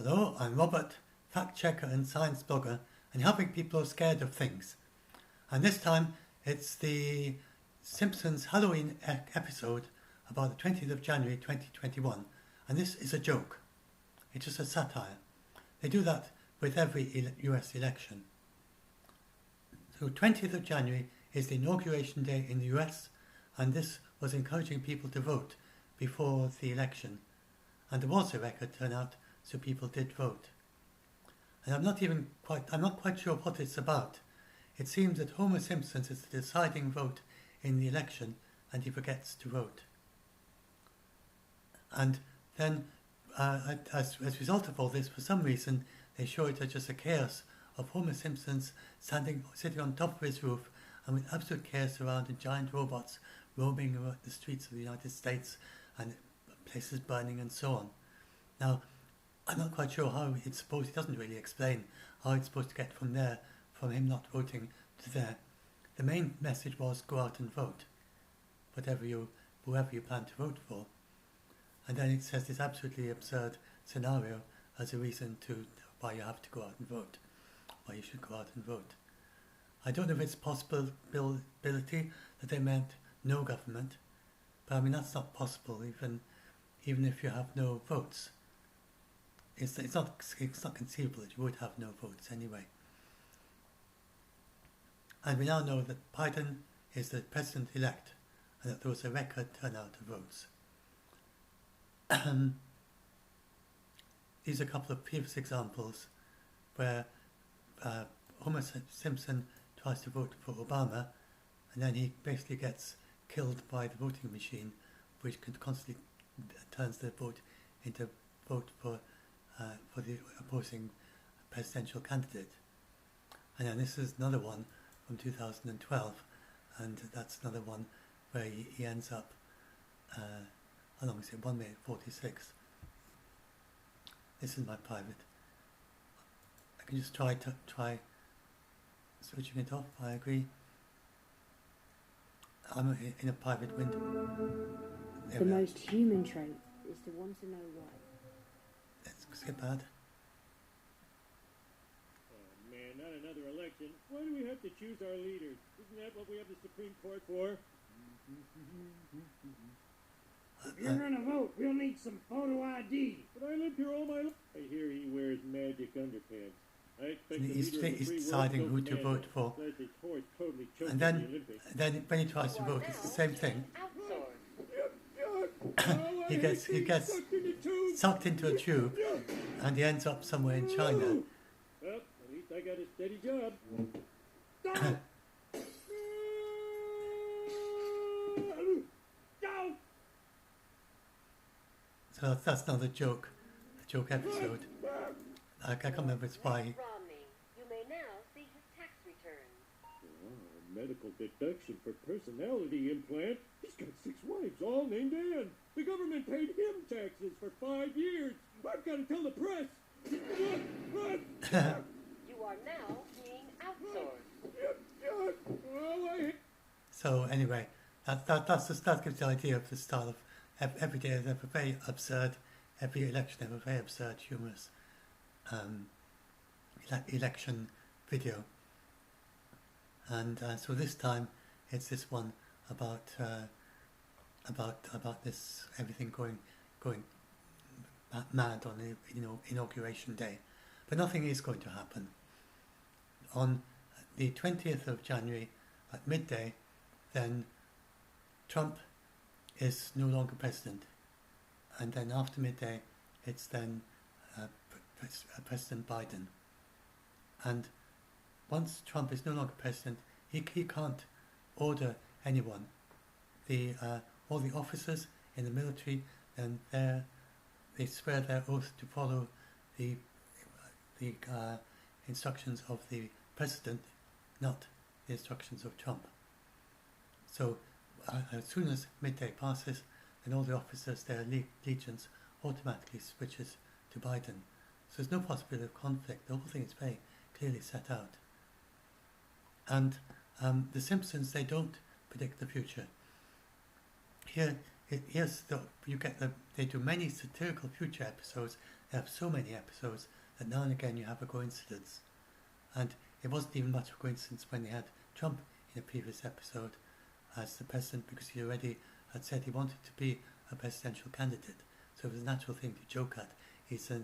Hello, I'm Robert, fact checker and science blogger, and helping people who are scared of things. And this time it's the Simpsons Halloween episode about the 20th of January 2021, and this is a joke. It's just a satire. They do that with every US election. So 20th of January is the inauguration day in the US, and this was encouraging people to vote before the election. And there was a record turnout, so people did vote. And I'm not quite sure what it's about. It seems that Homer Simpson is the deciding vote in the election, and he forgets to vote. And then, as a result of all this, for some reason, they show it as just a chaos of Homer Simpson's sitting on top of his roof, and with absolute chaos around and giant robots roaming around the streets of the United States and places burning and so on. Now, I'm not quite sure how it's supposed, it doesn't really explain how it's supposed to get from there, from him not voting to there. The main message was go out and vote, whoever you plan to vote for. And then it says this absolutely absurd scenario as a reason why you have to go out and vote, why you should go out and vote. I don't know if it's possibility that they meant no government, but I mean that's not possible even if you have no votes. It's not conceivable that you would have no votes anyway. And we now know that Biden is the president-elect and that there was a record turnout of votes. These are a couple of previous examples where Homer Simpson tries to vote for Obama, and then he basically gets killed by the voting machine, which constantly turns the vote into vote for the opposing presidential candidate. And then this is another one from 2012, and that's another one where he ends up, how long is it, 1 minute 46. This is my private. I can just try switching it off. I agree. I'm in a private window. The most human trait is to want to know why. Let's skip that. Oh man, not another election. Why do we have to choose our leaders? Isn't that what we have the Supreme Court for? If you're gonna vote, we'll need some photo ID. But I lived here all my life. I hear he wears magic underpants. I expect He's deciding who to vote for. And then when he tries to vote, it's the same thing. he gets sucked into a tube, and he ends up somewhere in China. Well, at least I got a steady job. So that's another joke episode. I can't remember why. You may now see his tax returns. Oh, medical deduction for personality implant. He's got 6 wives, all named Anne. The government paid him taxes for 5 years. I've got to tell the press. You are now being outsourced. So anyway, that gives the idea of the style of every day is ever very absurd, every election ever very absurd, humorous election video. And so this time it's this one about this everything going mad on the inauguration day, but nothing is going to happen. On the 20th of January at midday, then Trump is no longer president, and then after midday it's then President Biden. And once Trump is no longer president, he can't order anyone. All the officers in the military, and they swear their oath to follow the instructions of the president, not the instructions of Trump. So as soon as midday passes, then all the officers, their allegiance automatically switches to Biden. So there's no possibility of conflict. The whole thing is very clearly set out. And the Simpsons, they don't predict the future. Here they do many satirical future episodes. They have so many episodes that now and again you have a coincidence. And it wasn't even much of a coincidence when they had Trump in a previous episode as the president, because he already had said he wanted to be a presidential candidate. So it was a natural thing to joke at. He's a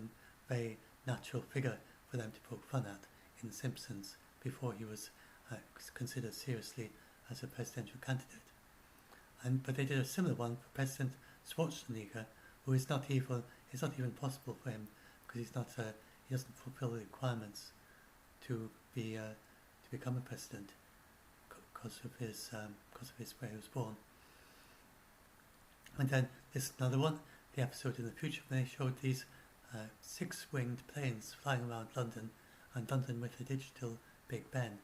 very natural figure for them to poke fun at in The Simpsons before he was considered seriously as a presidential candidate. But they did a similar one for President Schwarzenegger, who is not even possible for him because he doesn't fulfill the requirements to become a president because of his where he was born. And then this another one, the episode in the future when they showed these 6-winged planes flying around London, and London with a digital Big Ben,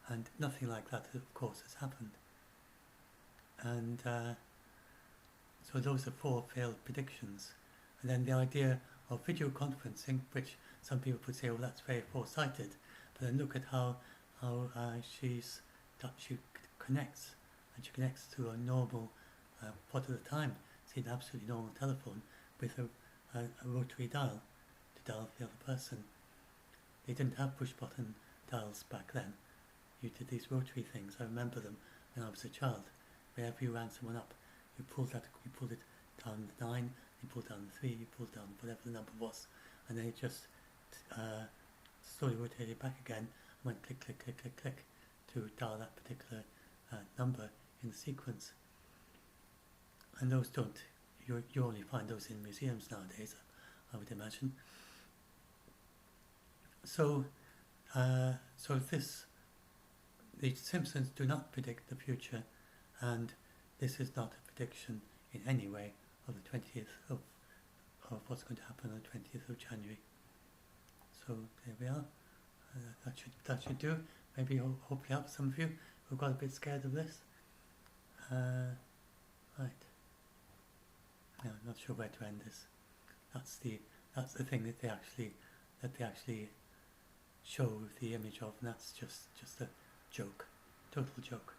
and nothing like that, of course, has happened. And so those are 4 failed predictions. And then the idea of video conferencing, which some people would say, well, that's very foresighted, but then look at how she connects, and she connects to a normal pot at a time, see an absolutely normal telephone with a rotary dial to dial the other person. They didn't have push button dials back then. You did these rotary things. I remember them when I was a child. Wherever you rang someone up, you pulled it down the 9, you pulled down the 3, you pulled down whatever the number was, and then it just slowly rotated back again and went click, click, click, click, click to dial that particular number in the sequence. And those you only find those in museums nowadays, I would imagine. So the Simpsons do not predict the future, and this is not a prediction in any way of the 20th of what's going to happen on the 20th of January. So there we are. That should do. Maybe hopefully help some of you who got a bit scared of this. Right. No, I'm not sure where to end this. That's the thing that they actually show the image of, and that's just a joke, total joke.